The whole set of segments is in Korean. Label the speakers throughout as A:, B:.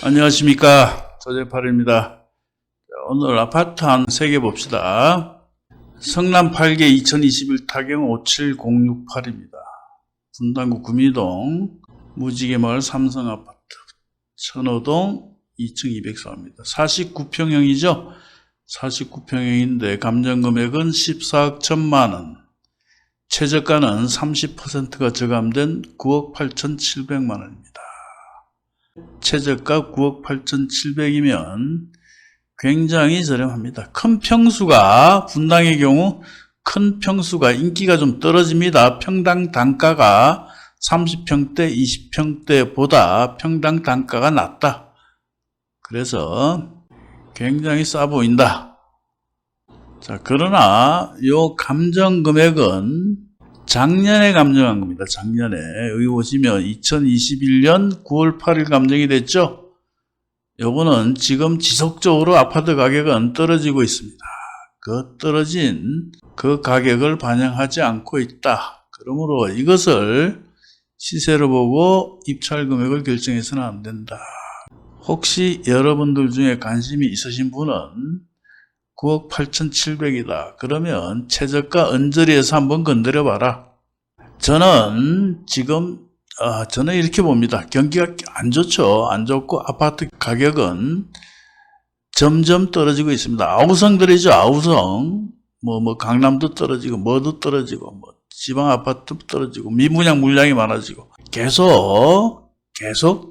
A: 안녕하십니까, 조재팔입니다. 오늘 아파트 한 3개 봅시다. 성남 8개 2021 타경 57068입니다. 분당구 구미동 무지개마을 삼성아파트 천호동 2층 204입니다. 49평형이죠. 49평형인데 감정금액은 14억 1천만원, 최저가는 30%가 저감된 9억 8,700만원입니다. 최저가 9억 8,700이면 굉장히 저렴합니다. 큰 평수가, 분당의 경우 큰 평수가 인기가 좀 떨어집니다. 평당 단가가 30평대, 20평대보다 평당 단가가 낮다. 그래서 굉장히 싸 보인다. 자, 그러나 요 감정 금액은 작년에 감정한 겁니다. 작년에. 여기 보시면 2021년 9월 8일 감정이 됐죠? 요거는 지금 지속적으로 아파트 가격은 떨어지고 있습니다. 그 떨어진 그 가격을 반영하지 않고 있다. 그러므로 이것을 시세로 보고 입찰 금액을 결정해서는 안 된다. 혹시 여러분들 중에 관심이 있으신 분은 9억 8,700이다. 그러면 최저가 언저리에서 한번 건드려 봐라. 저는 지금 저는 이렇게 봅니다. 경기가 안 좋죠. 안 좋고 아파트 가격은 점점 떨어지고 있습니다. 아우성들이죠. 아우성. 뭐 강남도 떨어지고 뭐도 떨어지고 뭐 지방 아파트도 떨어지고 미분양 물량이 많아지고 계속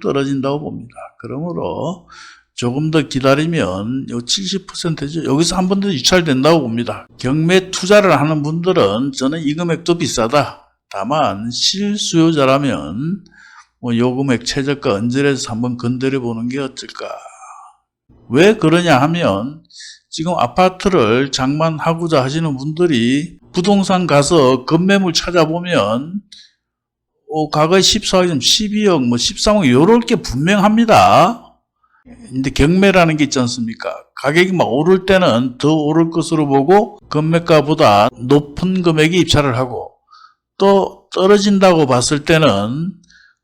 A: 떨어진다고 봅니다. 그러므로 조금 더 기다리면 요 70%죠. 여기서 한 번 더 유찰된다고 봅니다. 경매 투자를 하는 분들은 저는 이 금액도 비싸다. 다만 실수요자라면 요 금액 최저가 언저리에서 한번 건드려 보는 게 어떨까. 왜 그러냐 하면 지금 아파트를 장만하고자 하시는 분들이 부동산 가서 급매물 찾아보면 과거에 14억, 12억, 13억 요럴 게 분명합니다. 근데 경매라는 게 있지 않습니까? 가격이 막 오를 때는 더 오를 것으로 보고 금매가보다 높은 금액에 입찰을 하고 또 떨어진다고 봤을 때는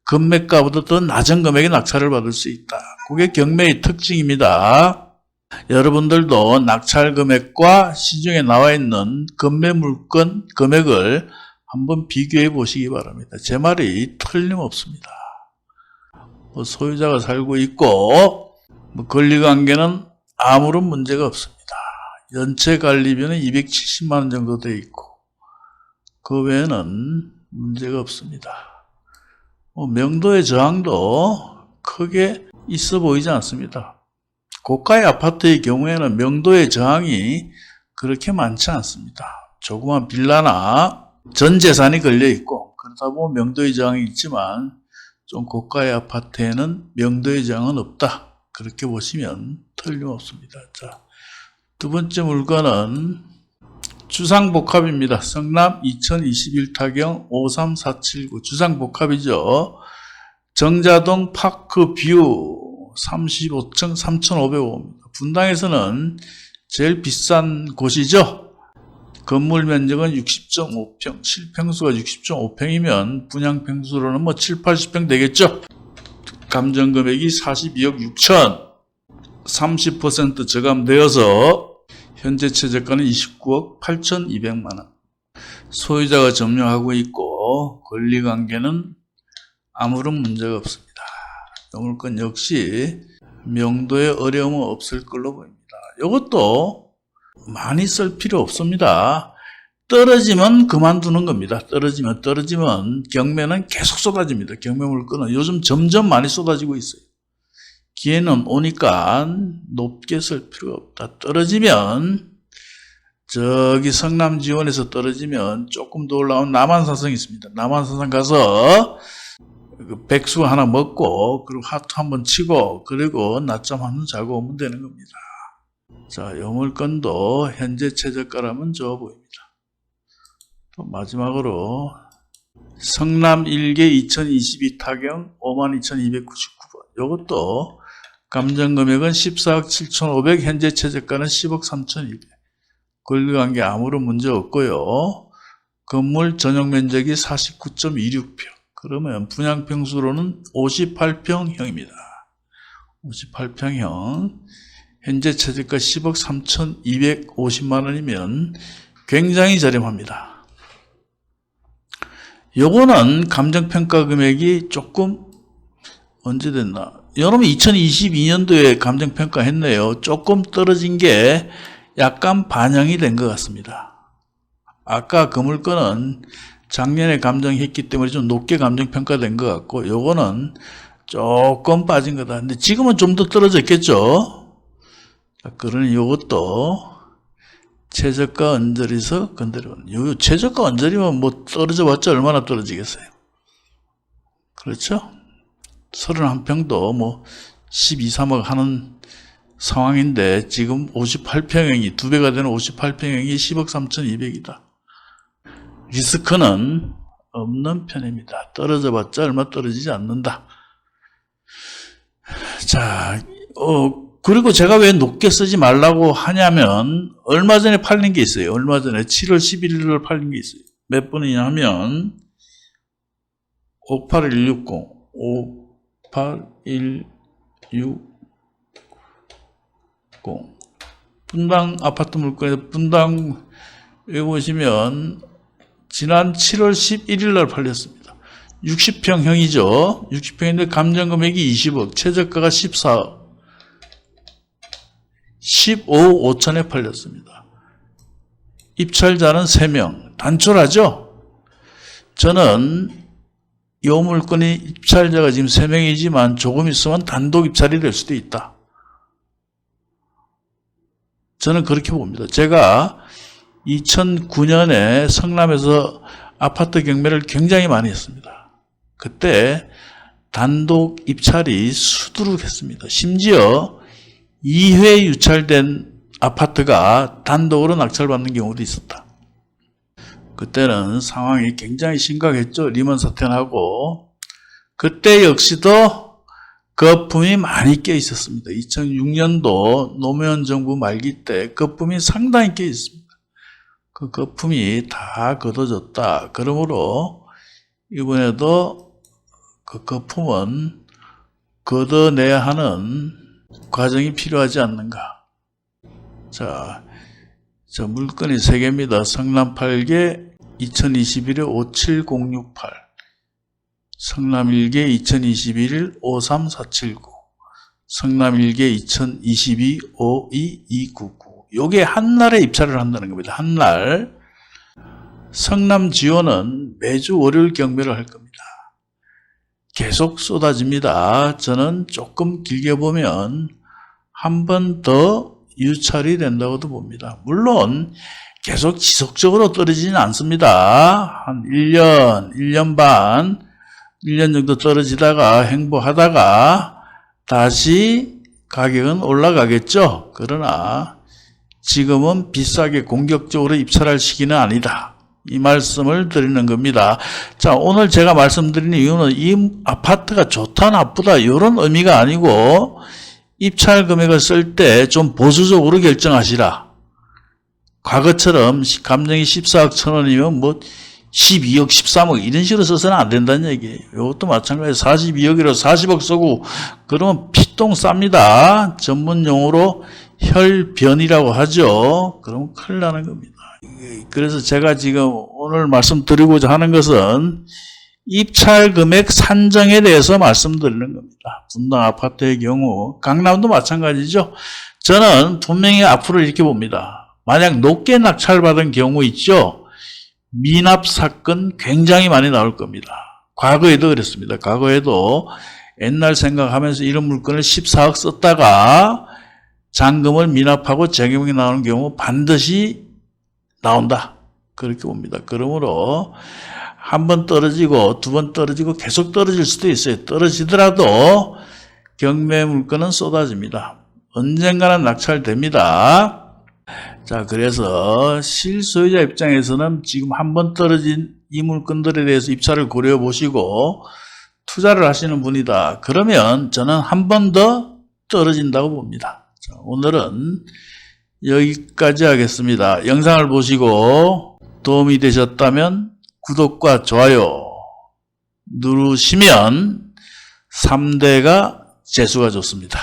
A: 금매가보다 더 낮은 금액에 낙찰을 받을 수 있다. 그게 경매의 특징입니다. 여러분들도 낙찰 금액과 시중에 나와 있는 금매 물건 금액을 한번 비교해 보시기 바랍니다. 제 말이 틀림없습니다. 소유자가 살고 있고 권리관계는 아무런 문제가 없습니다. 연체 관리비는 270만원 정도 되어 있고 그 외에는 문제가 없습니다. 명도의 저항도 크게 있어 보이지 않습니다. 고가의 아파트의 경우에는 명도의 저항이 그렇게 많지 않습니다. 조그만 빌라나 전 재산이 걸려 있고 그러다 보면 명도의 저항이 있지만 좀 고가의 아파트에는 명도의 저항은 없다. 그렇게 보시면 틀림없습니다. 자, 두 번째 물건은 주상복합입니다. 성남 2021 타경 53479 주상복합이죠. 정자동 파크뷰 35층 3,505입니다. 분당에서는 제일 비싼 곳이죠. 건물 면적은 60.5평, 실평수가 60.5평이면 분양평수로는 7, 80평 되겠죠. 감정금액이 42억 6천, 30% 저감되어서 현재 최저가는 29억 8,200만원. 소유자가 점유하고 있고 권리관계는 아무런 문제가 없습니다. 이 물건 역시 명도에 어려움은 없을 걸로 보입니다. 이것도 많이 쓸 필요 없습니다. 떨어지면 그만두는 겁니다. 떨어지면 경매는 계속 쏟아집니다. 경매 물건은 요즘 점점 많이 쏟아지고 있어요. 기회는 오니까 높게 쓸 필요가 없다. 떨어지면 저기 성남 지원에서 떨어지면 조금 더 올라온 남한산성이 있습니다. 남한산성 가서 백수 하나 먹고 그리고 하트 한번 치고 그리고 낮잠 한번 자고 오면 되는 겁니다. 자, 이 물건도 현재 최저가라면 좋아 보입니다. 또 마지막으로 성남 1개 2022 타경 52,299번. 이것도 감정금액은 14억 7,500, 현재 최저가는 10억 3,200. 권리관계 아무런 문제 없고요. 건물 전용 면적이 49.26평. 그러면 분양평수로는 58평형입니다. 58평형. 현재 최저가 10억 3,250만 원이면 굉장히 저렴합니다. 요거는 감정평가 금액이 조금 언제 됐나? 여러분 2022년도에 감정평가 했네요. 조금 떨어진 게 약간 반영이 된 것 같습니다. 아까 그 물건은 작년에 감정했기 때문에 좀 높게 감정평가된 것 같고 요거는 조금 빠진 거다. 근데 지금은 좀 더 떨어졌겠죠? 그러니 요것도 최저가 언저리에서 건드리면 요 최저가 언저리면 뭐 떨어져 봤자 얼마나 떨어지겠어요? 그렇죠? 31평도 뭐 12, 3억 하는 상황인데 지금 58평형이 2배가 되는 58평형이 10억 3,200이다. 리스크는 없는 편입니다. 떨어져 봤자 얼마 떨어지지 않는다. 자, 그리고 제가 왜 높게 쓰지 말라고 하냐면 얼마 전에 팔린 게 있어요. 얼마 전에 7월 11일을 팔린 게 있어요. 몇 분이냐 하면 58160 분당 아파트 물건에서 분당 여기 보시면 지난 7월 11일 날 팔렸습니다. 60평형이죠. 60평인데 감정금액이 20억, 최저가가 14억. 15억 5천에 팔렸습니다. 입찰자는 3명. 단촐하죠? 저는 이 물건이 입찰자가 지금 3명이지만 조금 있으면 단독 입찰이 될 수도 있다. 저는 그렇게 봅니다. 제가 2009년에 성남에서 아파트 경매를 굉장히 많이 했습니다. 그때 단독 입찰이 수두룩했습니다. 심지어 2회 유찰된 아파트가 단독으로 낙찰받는 경우도 있었다. 그때는 상황이 굉장히 심각했죠. 리먼 사태 나고. 그때 역시도 거품이 많이 껴 있었습니다. 2006년도 노무현 정부 말기 때 거품이 상당히 껴 있습니다. 그 거품이 다 걷어졌다. 그러므로 이번에도 그 거품은 걷어내야 하는 과정이 필요하지 않는가. 자, 물건이 3개입니다. 성남 8개 2021에 57068, 성남 1개 2021 53479, 성남 1개 2022 52299. 요게 한날에 입찰을 한다는 겁니다. 한날. 성남 지원은 매주 월요일 경매를 할 겁니다. 계속 쏟아집니다. 저는 조금 길게 보면 한 번 더 유찰이 된다고도 봅니다. 물론 계속 지속적으로 떨어지지는 않습니다. 한 1년, 1년 반, 1년 정도 떨어지다가 행보하다가 다시 가격은 올라가겠죠. 그러나 지금은 비싸게 공격적으로 입찰할 시기는 아니다. 이 말씀을 드리는 겁니다. 자, 오늘 제가 말씀드리는 이유는 이 아파트가 좋다 나쁘다 이런 의미가 아니고 입찰 금액을 쓸 때 좀 보수적으로 결정하시라. 과거처럼 감정이 14억 1천원이면 뭐 12억 13억 이런 식으로 써서는 안 된다는 얘기예요. 이것도 마찬가지로 42억이라도 40억 쓰고 그러면 피똥 쌉니다. 전문 용어로 혈변이라고 하죠. 그러면 큰일 나는 겁니다. 그래서 제가 지금 오늘 말씀드리고자 하는 것은 입찰 금액 산정에 대해서 말씀드리는 겁니다. 분당 아파트의 경우 강남도 마찬가지죠. 저는 분명히 앞으로 이렇게 봅니다. 만약 높게 낙찰받은 경우 있죠. 미납 사건 굉장히 많이 나올 겁니다. 과거에도 그랬습니다. 과거에도 옛날 생각하면서 이런 물건을 14억 썼다가 잔금을 미납하고 재경이 나오는 경우 반드시 나온다. 그렇게 봅니다. 그러므로 한 번 떨어지고 두 번 떨어지고 계속 떨어질 수도 있어요. 떨어지더라도 경매 물건은 쏟아집니다. 언젠가는 낙찰됩니다. 자, 그래서 실소유자 입장에서는 지금 한 번 떨어진 이 물건들에 대해서 입찰을 고려해 보시고 투자를 하시는 분이다. 그러면 저는 한 번 더 떨어진다고 봅니다. 자, 오늘은 여기까지 하겠습니다. 영상을 보시고 도움이 되셨다면 구독과 좋아요 누르시면 3대가 재수가 좋습니다.